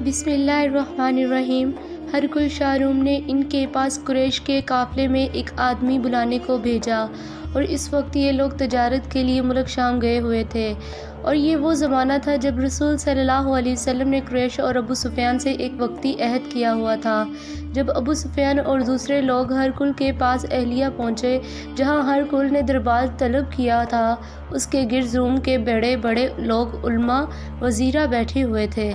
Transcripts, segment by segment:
بسم اللہ الرحمن الرحیم۔ ہرقل شاہ روم نے ان کے پاس قریش کے قافلے میں ایک آدمی بلانے کو بھیجا، اور اس وقت یہ لوگ تجارت کے لیے ملک شام گئے ہوئے تھے، اور یہ وہ زمانہ تھا جب رسول صلی اللہ علیہ وسلم نے قریش اور ابو سفیان سے ایک وقتی عہد کیا ہوا تھا۔ جب ابو سفیان اور دوسرے لوگ ہرقل کے پاس اہلیہ پہنچے، جہاں ہرقل نے دربار طلب کیا تھا، اس کے گرد روم کے بڑے بڑے لوگ، علماء، وزراء بیٹھے ہوئے تھے۔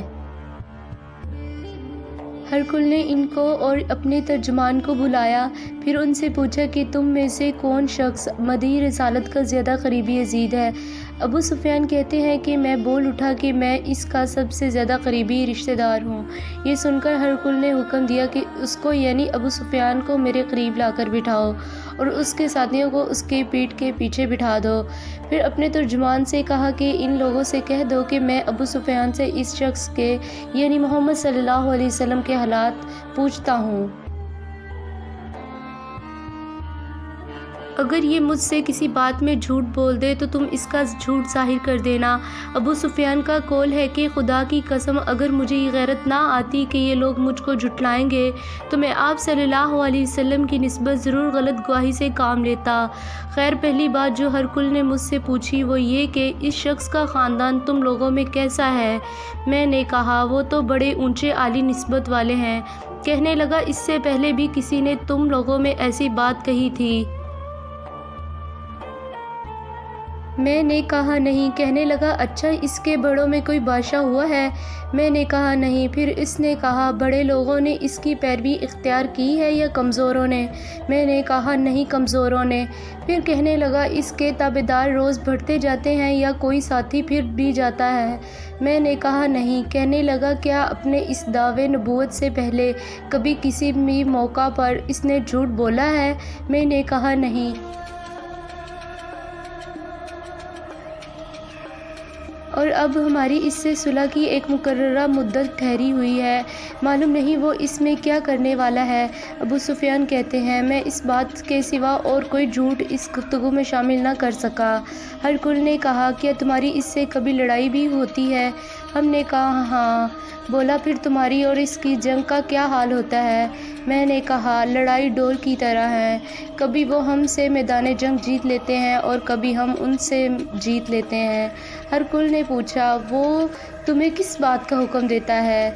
ہرقل نے ان کو اور اپنے ترجمان کو بلایا، پھر ان سے پوچھا کہ تم میں سے کون شخص مدعی رسالت کا زیادہ قریبی عزیز ہے؟ ابو سفیان کہتے ہیں کہ میں بول اٹھا کہ میں اس کا سب سے زیادہ قریبی رشتہ دار ہوں۔ یہ سن کر ہرقل نے حکم دیا کہ اس کو یعنی ابو سفیان کو میرے قریب لا کر بٹھاؤ، اور اس کے ساتھیوں کو اس کی پیٹھ کے پیچھے بٹھا دو۔ پھر اپنے ترجمان سے کہا کہ ان لوگوں سے کہہ دو کہ میں ابو سفیان سے اس شخص کے یعنی محمد صلی اللہ علیہ وسلم کے حالات پوچھتا ہوں۔ اگر یہ مجھ سے کسی بات میں جھوٹ بول دے تو تم اس کا جھوٹ ظاہر کر دینا۔ ابو سفیان کا قول ہے کہ خدا کی قسم، اگر مجھے یہ غیرت نہ آتی کہ یہ لوگ مجھ کو جھٹلائیں گے تو میں آپ صلی اللہ علیہ وسلم کی نسبت ضرور غلط گواہی سے کام لیتا۔ خیر، پہلی بات جو ہرقل نے مجھ سے پوچھی وہ یہ کہ اس شخص کا خاندان تم لوگوں میں کیسا ہے؟ میں نے کہا وہ تو بڑے اونچے عالی نسبت والے ہیں۔ کہنے لگا اس سے پہلے بھی کسی نے تم لوگوں میں ایسی بات کہی تھی؟ میں نے کہا نہیں۔ کہنے لگا اچھا، اس کے بڑوں میں کوئی بادشاہ ہوا ہے؟ میں نے کہا نہیں۔ پھر اس نے کہا بڑے لوگوں نے اس کی پیروی اختیار کی ہے یا کمزوروں نے؟ میں نے کہا نہیں، کمزوروں نے۔ پھر کہنے لگا اس کے تابعدار روز بڑھتے جاتے ہیں یا کوئی ساتھی پھر بھی جاتا ہے؟ میں نے کہا نہیں۔ کہنے لگا کیا اپنے اس دعوے نبوت سے پہلے کبھی کسی بھی موقع پر اس نے جھوٹ بولا ہے؟ میں نے کہا نہیں۔ اور اب ہماری اس سے صلح کی ایک مقررہ مدت ٹھہری ہوئی ہے، معلوم نہیں وہ اس میں کیا کرنے والا ہے۔ ابو سفیان کہتے ہیں میں اس بات کے سوا اور کوئی جھوٹ اس گفتگو میں شامل نہ کر سکا۔ ہرقل نے کہا کیا تمہاری اس سے کبھی لڑائی بھی ہوتی ہے؟ ہم نے کہا ہاں۔ بولا پھر تمہاری اور اس کی جنگ کا کیا حال ہوتا ہے؟ میں نے کہا لڑائی ڈول کی طرح ہے، کبھی وہ ہم سے میدان جنگ جیت لیتے ہیں اور کبھی ہم ان سے جیت لیتے ہیں۔ ہرقل نے پوچھا وہ تمہیں کس بات کا حکم دیتا ہے؟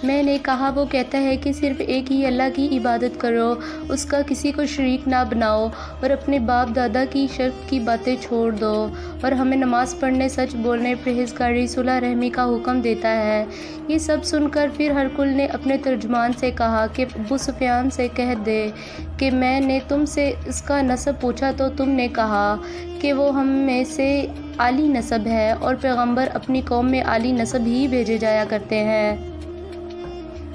میں نے کہا وہ کہتا ہے کہ صرف ایک ہی اللہ کی عبادت کرو، اس کا کسی کو شریک نہ بناؤ، اور اپنے باپ دادا کی شرک کی باتیں چھوڑ دو، اور ہمیں نماز پڑھنے، سچ بولنے، پرہیزگاری، صلح رحمی کا حکم دیتا ہے۔ یہ سب سن کر پھر ہرقل نے اپنے ترجمان سے کہا کہ ابو سفیان سے کہہ دے کہ میں نے تم سے اس کا نسب پوچھا تو تم نے کہا کہ وہ ہم میں سے عالی نسب ہے، اور پیغمبر اپنی قوم میں عالی نسب ہی بھیجے جایا کرتے ہیں۔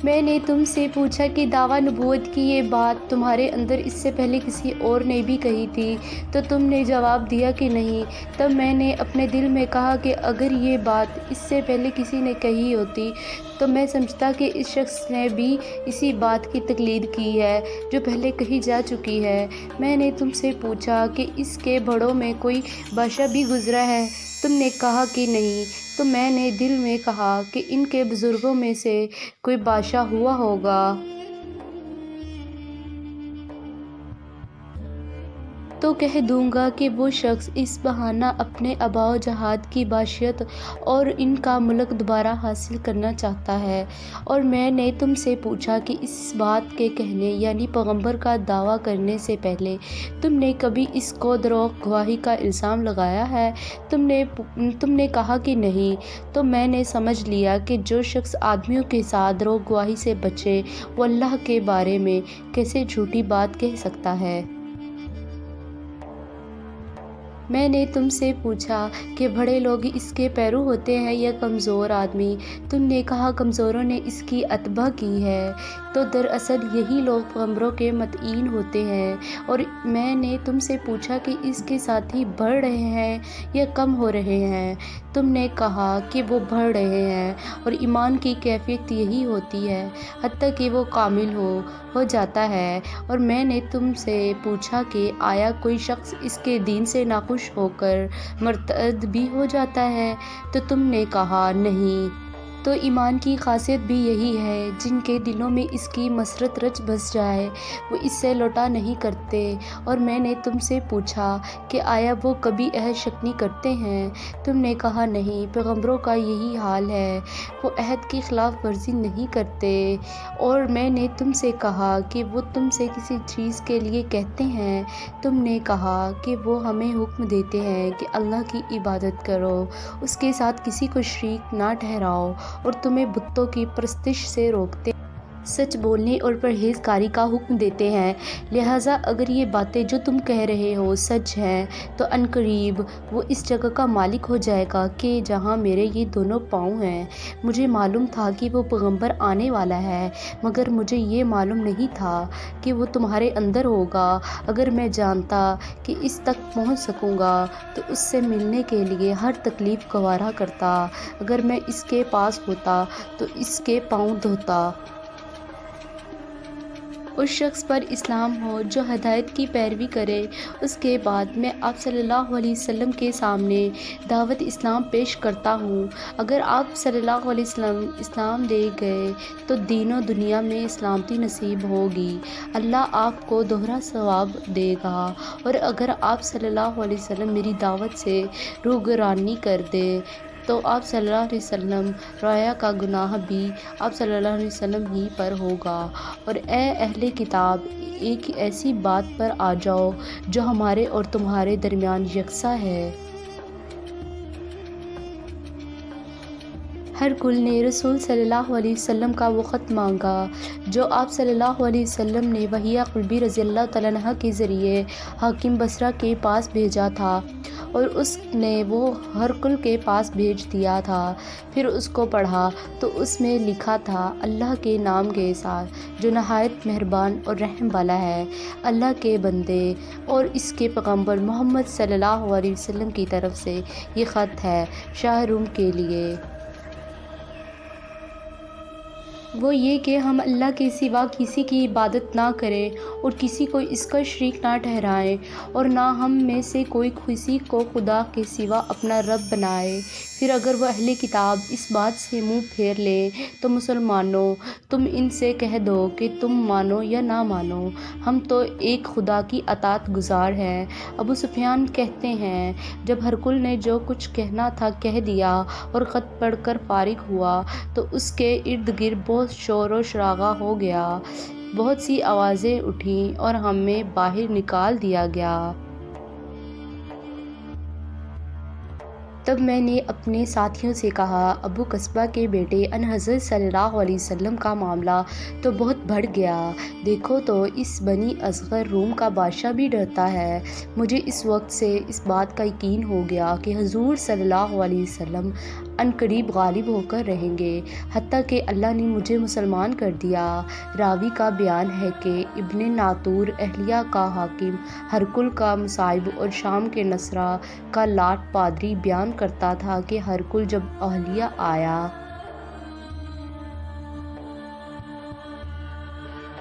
میں نے تم سے پوچھا کہ دعویٰ نبوت کی یہ بات تمہارے اندر اس سے پہلے کسی اور نے بھی کہی تھی تو تم نے جواب دیا کہ نہیں۔ تب میں نے اپنے دل میں کہا کہ اگر یہ بات اس سے پہلے کسی نے کہی ہوتی تو میں سمجھتا کہ اس شخص نے بھی اسی بات کی تقلید کی ہے جو پہلے کہی جا چکی ہے۔ میں نے تم سے پوچھا کہ اس کے بڑوں میں کوئی بادشاہ بھی گزرا ہے؟ تم نے کہا کہ نہیں۔ تو میں نے دل میں کہا کہ ان کے بزرگوں میں سے کوئی بادشاہ ہوا ہوگا۔ تو کہہ دوں گا کہ وہ شخص اس بہانہ اپنے آباء و جدود کی بادشاہت اور ان کا ملک دوبارہ حاصل کرنا چاہتا ہے۔ اور میں نے تم سے پوچھا کہ اس بات کے کہنے یعنی پیغمبر کا دعویٰ کرنے سے پہلے تم نے کبھی اس کو دروغ گواہی کا الزام لگایا ہے؟ تم نے کہا کہ نہیں۔ تو میں نے سمجھ لیا کہ جو شخص آدمیوں کے ساتھ دروغ گواہی سے بچے وہ اللہ کے بارے میں کیسے جھوٹی بات کہہ سکتا ہے۔ میں نے تم سے پوچھا کہ بڑے لوگ اس کے پیرو ہوتے ہیں یا کمزور آدمی؟ تم نے کہا کمزوروں نے اس کی اتباع کی ہے۔ تو دراصل یہی لوگ پیغمبروں کے متعین ہوتے ہیں۔ اور میں نے تم سے پوچھا کہ اس کے ساتھی بڑھ رہے ہیں یا کم ہو رہے ہیں؟ تم نے کہا کہ وہ بڑھ رہے ہیں، اور ایمان کی کیفیت یہی ہوتی ہے حتیٰ کہ وہ کامل ہو جاتا ہے۔ اور میں نے تم سے پوچھا کہ آیا کوئی شخص اس کے دین سے ناخوش ہو کر مرتد بھی ہو جاتا ہے؟ تو تم نے کہا نہیں۔ تو ایمان کی خاصیت بھی یہی ہے، جن کے دلوں میں اس کی مسرت رچ بس جائے وہ اس سے لوٹا نہیں کرتے۔ اور میں نے تم سے پوچھا کہ آیا وہ کبھی عہد شکنی کرتے ہیں؟ تم نے کہا نہیں، پیغمبروں کا یہی حال ہے، وہ عہد کی خلاف ورزی نہیں کرتے۔ اور میں نے تم سے کہا کہ وہ تم سے کسی چیز کے لیے کہتے ہیں، تم نے کہا کہ وہ ہمیں حکم دیتے ہیں کہ اللہ کی عبادت کرو، اس کے ساتھ کسی کو شریک نہ ٹھہراؤ، اور تمہیں بتوں کی پرستش سے روکتے ہیں، سچ بولنے اور پرہیزگاری کا حکم دیتے ہیں۔ لہٰذا اگر یہ باتیں جو تم کہہ رہے ہو سچ ہیں تو عنقریب وہ اس جگہ کا مالک ہو جائے گا کہ جہاں میرے یہ دونوں پاؤں ہیں۔ مجھے معلوم تھا کہ وہ پیغمبر آنے والا ہے، مگر مجھے یہ معلوم نہیں تھا کہ وہ تمہارے اندر ہوگا۔ اگر میں جانتا کہ اس تک پہنچ سکوں گا تو اس سے ملنے کے لیے ہر تکلیف گوارا کرتا۔ اگر میں اس کے پاس ہوتا تو اس کے پاؤں دھوتا۔ اس شخص پر اسلام ہو جو ہدایت کی پیروی کرے۔ اس کے بعد میں آپ صلی اللہ علیہ وسلم کے سامنے دعوت اسلام پیش کرتا ہوں۔ اگر آپ صلی اللہ علیہ وسلم اسلام لے گئے تو دین و دنیا میں سلامتی نصیب ہوگی، اللہ آپ کو دوہرا ثواب دے گا۔ اور اگر آپ صلی اللہ علیہ وسلم میری دعوت سے روگردانی کر دیں تو آپ صلی اللہ علیہ وسلم ریا کا گناہ بھی آپ صلی اللہ علیہ وسلم ہی پر ہوگا۔ اور اے اہل کتاب، ایک ایسی بات پر آ جاؤ جو ہمارے اور تمہارے درمیان یکساں ہے۔ ہرقل نے رسول صلی اللہ علیہ وسلم کا وہ خط مانگا جو آپ صلی اللہ علیہ وسلم نے وحیہ قلبی رضی اللہ تعالیٰ عنہ کے ذریعے حاکم بصرہ کے پاس بھیجا تھا، اور اس نے وہ ہرقل کے پاس بھیج دیا تھا۔ پھر اس کو پڑھا تو اس میں لکھا تھا، اللہ کے نام کے ساتھ جو نہایت مہربان اور رحم والا ہے، اللہ کے بندے اور اس کے پیغمبر محمد صلی اللہ علیہ وسلم کی طرف سے یہ خط ہے، شاہ روم کے لیے۔ وہ یہ کہ ہم اللہ کے سوا کسی کی عبادت نہ کریں اور کسی کو اس کا شریک نہ ٹھہرائیں، اور نہ ہم میں سے کوئی کسی کو خدا کے سوا اپنا رب بنائے۔ پھر اگر وہ اہل کتاب اس بات سے منہ پھیر لیں تو مسلمانوں، تم ان سے کہہ دو کہ تم مانو یا نہ مانو، ہم تو ایک خدا کی اطاعت گزار ہیں۔ ابو سفیان کہتے ہیں، جب ہرقل نے جو کچھ کہنا تھا کہہ دیا اور خط پڑھ کر فارغ ہوا تو اس کے ارد گرد بہت شور و شرابہ ہو گیا، بہت سی آوازیں اٹھیں اور ہمیں باہر نکال دیا گیا۔ تب میں نے اپنے ساتھیوں سے کہا، ابو قصبہ کے بیٹے ان حضرت صلی اللہ علیہ وسلم کا معاملہ تو بہت بڑھ گیا، دیکھو تو اس بنی اصغر روم کا بادشاہ بھی ڈرتا ہے۔ مجھے اس وقت سے اس بات کا یقین ہو گیا کہ حضور صلی اللہ علیہ وسلم عنقریب غالب ہو کر رہیں گے، حتیٰ کہ اللہ نے مجھے مسلمان کر دیا۔ راوی کا بیان ہے کہ ابن ناطور اہلیہ کا حاکم ہرقل کا مصائب اور شام کے نصرہ کا لاٹ پادری بیان کرتا تھا کہ ہرقل جب اہلیہ آیا،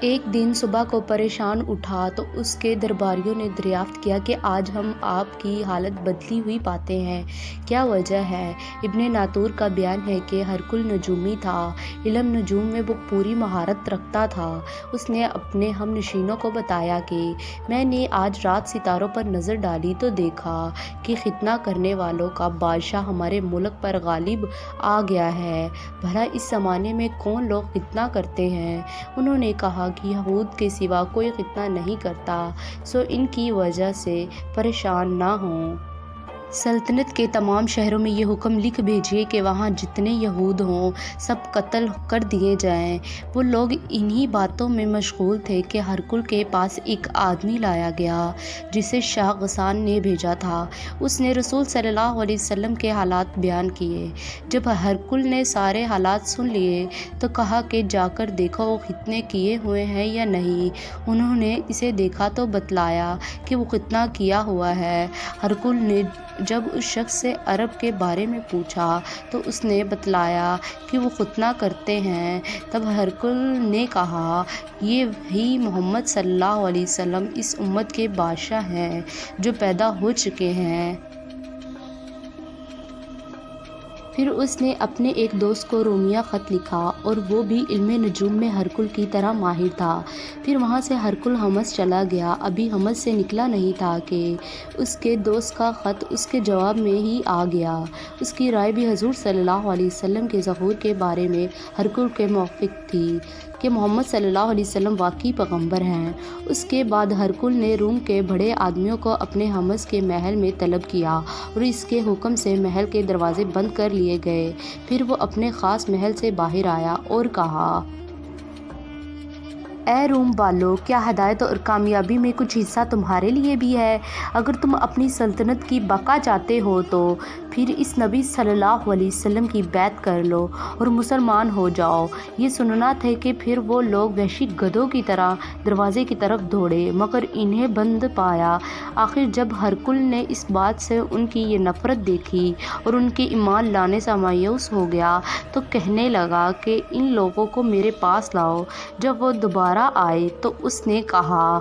ایک دن صبح کو پریشان اٹھا تو اس کے درباریوں نے دریافت کیا کہ آج ہم آپ کی حالت بدلی ہوئی پاتے ہیں، کیا وجہ ہے؟ ابن ناطور کا بیان ہے کہ ہرقل نجومی تھا، علم نجوم میں وہ پوری مہارت رکھتا تھا۔ اس نے اپنے ہم نشینوں کو بتایا کہ میں نے آج رات ستاروں پر نظر ڈالی تو دیکھا کہ ختنہ کرنے والوں کا بادشاہ ہمارے ملک پر غالب آ گیا ہے، بھلا اس زمانے میں کون لوگ ختنہ کرتے ہیں؟ انہوں نے کہا کہ یہود کے سوا کوئی ختنہ نہیں کرتا، سو ان کی وجہ سے پریشان نہ ہوں۔ سلطنت کے تمام شہروں میں یہ حکم لکھ بھیجیے کہ وہاں جتنے یہود ہوں سب قتل کر دیے جائیں۔ وہ لوگ انہی باتوں میں مشغول تھے کہ ہرقل کے پاس ایک آدمی لایا گیا جسے شاہ غسان نے بھیجا تھا۔ اس نے رسول صلی اللہ علیہ وسلم کے حالات بیان کیے۔ جب ہرقل نے سارے حالات سن لیے تو کہا کہ جا کر دیکھو وہ ختنے کیے ہوئے ہیں یا نہیں۔ انہوں نے اسے دیکھا تو بتلایا کہ وہ ختنہ کیا ہوا ہے۔ ہرقل نے جب اس شخص سے عرب کے بارے میں پوچھا تو اس نے بتلایا کہ وہ ختنہ کرتے ہیں۔ تب ہرقل نے کہا، یہ ہی محمد صلی اللہ علیہ وسلم اس امت کے بادشاہ ہیں جو پیدا ہو چکے ہیں۔ پھر اس نے اپنے ایک دوست کو رومیہ خط لکھا اور وہ بھی علم نجوم میں ہرکل کی طرح ماہر تھا۔ پھر وہاں سے ہرکل حمص چلا گیا۔ ابھی حمص سے نکلا نہیں تھا کہ اس کے دوست کا خط اس کے جواب میں ہی آ گیا۔ اس کی رائے بھی حضور صلی اللہ علیہ وسلم کے ظہور کے بارے میں ہرکل کے موافق تھی کہ محمد صلی اللہ علیہ وسلم واقعی پیغمبر ہیں۔ اس کے بعد ہرکل نے روم کے بڑے آدمیوں کو اپنے حمص کے محل میں طلب کیا اور اس کے حکم سے محل کے دروازے بند کر لیے گئے۔ پھر وہ اپنے خاص محل سے باہر آیا اور کہا، اے روم والو، کیا ہدایت اور کامیابی میں کچھ حصہ تمہارے لیے بھی ہے؟ اگر تم اپنی سلطنت کی بقا چاہتے ہو تو پھر اس نبی صلی اللہ علیہ وسلم کی بیعت کر لو اور مسلمان ہو جاؤ۔ یہ سننا تھے کہ پھر وہ لوگ وحشی گدھوں کی طرح دروازے کی طرف دوڑے مگر انہیں بند پایا۔ آخر جب ہرکل نے اس بات سے ان کی یہ نفرت دیکھی اور ان کے ایمان لانے سے مایوس ہو گیا تو کہنے لگا کہ ان لوگوں کو میرے پاس لاؤ۔ جب وہ دوبارہ آئے تو اس نے کہا،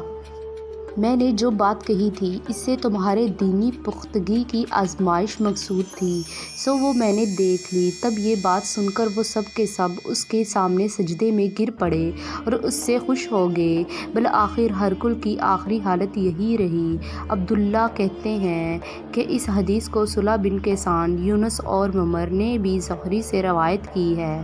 میں نے جو بات کہی تھی اس سے تمہارے دینی پختگی کی آزمائش مقصود تھی، سو وہ میں نے دیکھ لی۔ تب یہ بات سن کر وہ سب کے سب اس کے سامنے سجدے میں گر پڑے اور اس سے خوش ہو گئے۔ بالآخر ہرکل کی آخری حالت یہی رہی۔ عبداللہ کہتے ہیں کہ اس حدیث کو صلح بن کیسان، یونس اور معمر نے بھی زہری سے روایت کی ہے۔